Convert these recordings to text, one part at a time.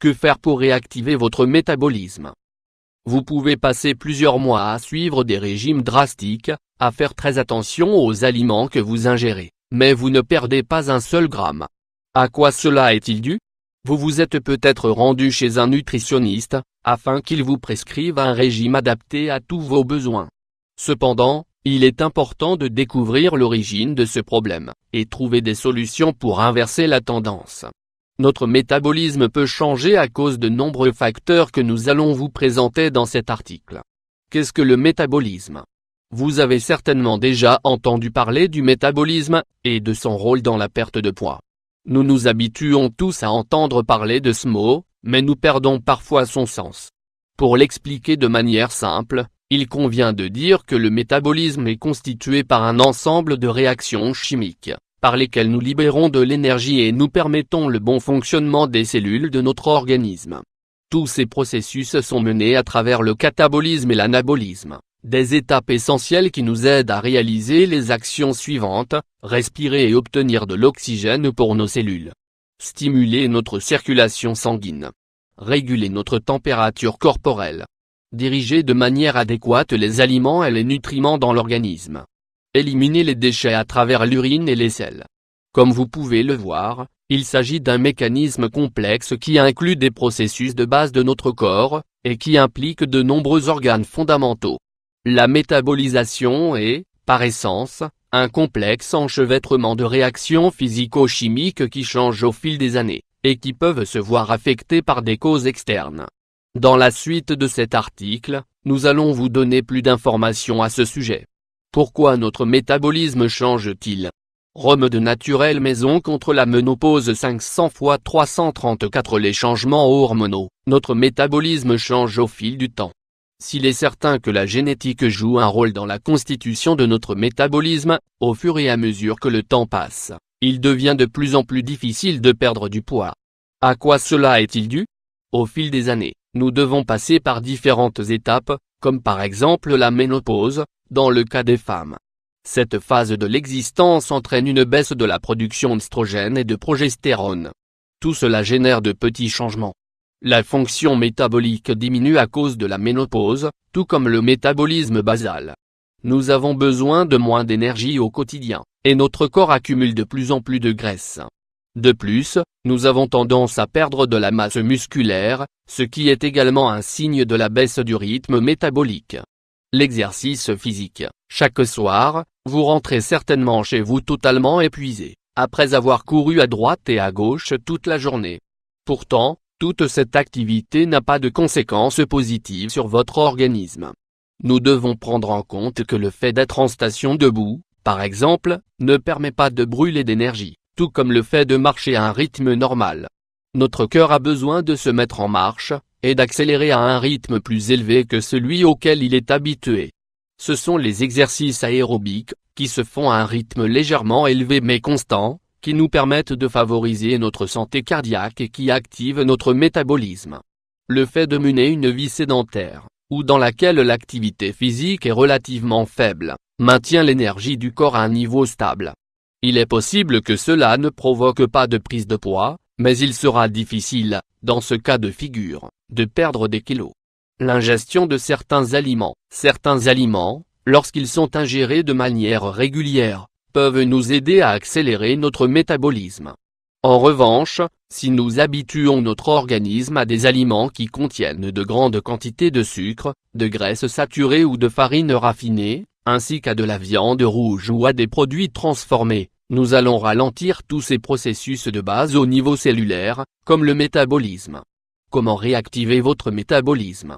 Que faire pour réactiver votre métabolisme? Vous pouvez passer plusieurs mois à suivre des régimes drastiques, à faire très attention aux aliments que vous ingérez, mais vous ne perdez pas un seul gramme. À quoi cela est-il dû? Vous vous êtes peut-être rendu chez un nutritionniste, afin qu'il vous prescrive un régime adapté à tous vos besoins. Cependant, il est important de découvrir l'origine de ce problème, et trouver des solutions pour inverser la tendance. Notre métabolisme peut changer à cause de nombreux facteurs que nous allons vous présenter dans cet article. Qu'est-ce que le métabolisme? Vous avez certainement déjà entendu parler du métabolisme, et de son rôle dans la perte de poids. Nous nous habituons tous à entendre parler de ce mot, mais nous perdons parfois son sens. Pour l'expliquer de manière simple, il convient de dire que le métabolisme est constitué par un ensemble de réactions chimiques, par lesquelles nous libérons de l'énergie et nous permettons le bon fonctionnement des cellules de notre organisme. Tous ces processus sont menés à travers le catabolisme et l'anabolisme, des étapes essentielles qui nous aident à réaliser les actions suivantes: respirer et obtenir de l'oxygène pour nos cellules, stimuler notre circulation sanguine, réguler notre température corporelle, diriger de manière adéquate les aliments et les nutriments dans l'organisme, éliminer les déchets à travers l'urine et les selles. Comme vous pouvez le voir, il s'agit d'un mécanisme complexe qui inclut des processus de base de notre corps, et qui implique de nombreux organes fondamentaux. La métabolisation est, par essence, un complexe enchevêtrement de réactions physico-chimiques qui changent au fil des années, et qui peuvent se voir affectées par des causes externes. Dans la suite de cet article, nous allons vous donner plus d'informations à ce sujet. Pourquoi notre métabolisme change-t-il? Remède naturel maison contre la ménopause 500 x 334. Les changements hormonaux. Notre métabolisme change au fil du temps. S'il est certain que la génétique joue un rôle dans la constitution de notre métabolisme, au fur et à mesure que le temps passe, il devient de plus en plus difficile de perdre du poids. À quoi cela est-il dû? Au fil des années, nous devons passer par différentes étapes, comme par exemple la ménopause, dans le cas des femmes. Cette phase de l'existence entraîne une baisse de la production d'œstrogène et de progestérone. Tout cela génère de petits changements. La fonction métabolique diminue à cause de la ménopause, tout comme le métabolisme basal. Nous avons besoin de moins d'énergie au quotidien, et notre corps accumule de plus en plus de graisse. De plus, nous avons tendance à perdre de la masse musculaire, ce qui est également un signe de la baisse du rythme métabolique. L'exercice physique. Chaque soir, vous rentrez certainement chez vous totalement épuisé, après avoir couru à droite et à gauche toute la journée. Pourtant, toute cette activité n'a pas de conséquences positives sur votre organisme. Nous devons prendre en compte que le fait d'être en station debout, par exemple, ne permet pas de brûler d'énergie, tout comme le fait de marcher à un rythme normal. Notre cœur a besoin de se mettre en marche, et d'accélérer à un rythme plus élevé que celui auquel il est habitué. Ce sont les exercices aérobiques, qui se font à un rythme légèrement élevé mais constant, qui nous permettent de favoriser notre santé cardiaque et qui activent notre métabolisme. Le fait de mener une vie sédentaire, ou dans laquelle l'activité physique est relativement faible, maintient l'énergie du corps à un niveau stable. Il est possible que cela ne provoque pas de prise de poids, mais il sera difficile, dans ce cas de figure, de perdre des kilos. L'ingestion de certains aliments, lorsqu'ils sont ingérés de manière régulière, peuvent nous aider à accélérer notre métabolisme. En revanche, si nous habituons notre organisme à des aliments qui contiennent de grandes quantités de sucre, de graisses saturées ou de farine raffinée, ainsi qu'à de la viande rouge ou à des produits transformés, nous allons ralentir tous ces processus de base au niveau cellulaire, comme le métabolisme. Comment réactiver votre métabolisme?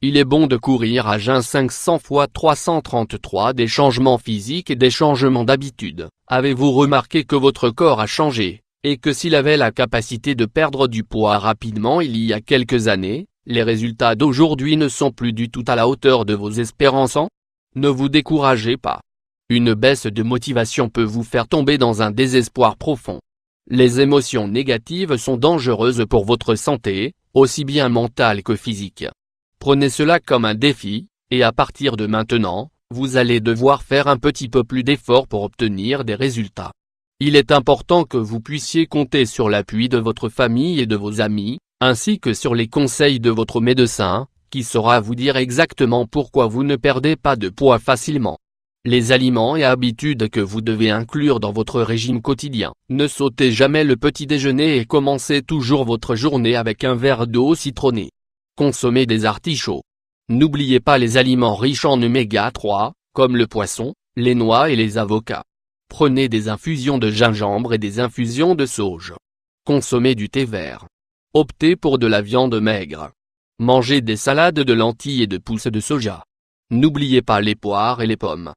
Il est bon de courir à jeun 500 x 333. Des changements physiques et des changements d'habitude. Avez-vous remarqué que votre corps a changé, et que s'il avait la capacité de perdre du poids rapidement il y a quelques années, les résultats d'aujourd'hui ne sont plus du tout à la hauteur de vos espérances? Ne vous découragez pas. Une baisse de motivation peut vous faire tomber dans un désespoir profond. Les émotions négatives sont dangereuses pour votre santé, aussi bien mentale que physique. Prenez cela comme un défi, et à partir de maintenant, vous allez devoir faire un petit peu plus d'efforts pour obtenir des résultats. Il est important que vous puissiez compter sur l'appui de votre famille et de vos amis, ainsi que sur les conseils de votre médecin, qui saura vous dire exactement pourquoi vous ne perdez pas de poids facilement. Les aliments et habitudes que vous devez inclure dans votre régime quotidien. Ne sautez jamais le petit déjeuner et commencez toujours votre journée avec un verre d'eau citronnée. Consommez des artichauts. N'oubliez pas les aliments riches en oméga 3, comme le poisson, les noix et les avocats. Prenez des infusions de gingembre et des infusions de sauge. Consommez du thé vert. Optez pour de la viande maigre. Mangez des salades de lentilles et de pousses de soja. N'oubliez pas les poires et les pommes.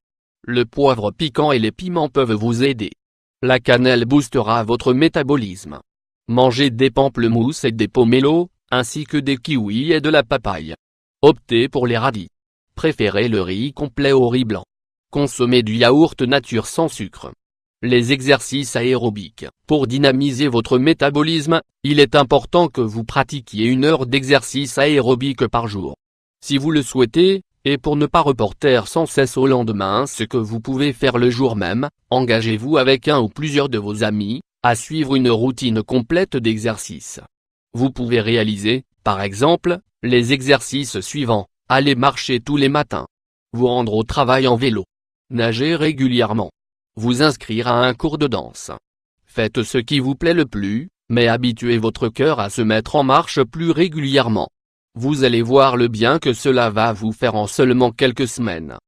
Le poivre piquant et les piments peuvent vous aider. La cannelle boostera votre métabolisme. Mangez des pamplemousses et des pomelos, ainsi que des kiwis et de la papaye. Optez pour les radis. Préférez le riz complet au riz blanc. Consommez du yaourt nature sans sucre. Les exercices aérobiques. Pour dynamiser votre métabolisme, il est important que vous pratiquiez 1 heure d'exercice aérobique par jour. Si vous le souhaitez, et pour ne pas reporter sans cesse au lendemain ce que vous pouvez faire le jour même, engagez-vous avec un ou plusieurs de vos amis, à suivre une routine complète d'exercice. Vous pouvez réaliser, par exemple, les exercices suivants: aller marcher tous les matins, vous rendre au travail en vélo, nager régulièrement, vous inscrire à un cours de danse. Faites ce qui vous plaît le plus, mais habituez votre cœur à se mettre en marche plus régulièrement. Vous allez voir le bien que cela va vous faire en seulement quelques semaines.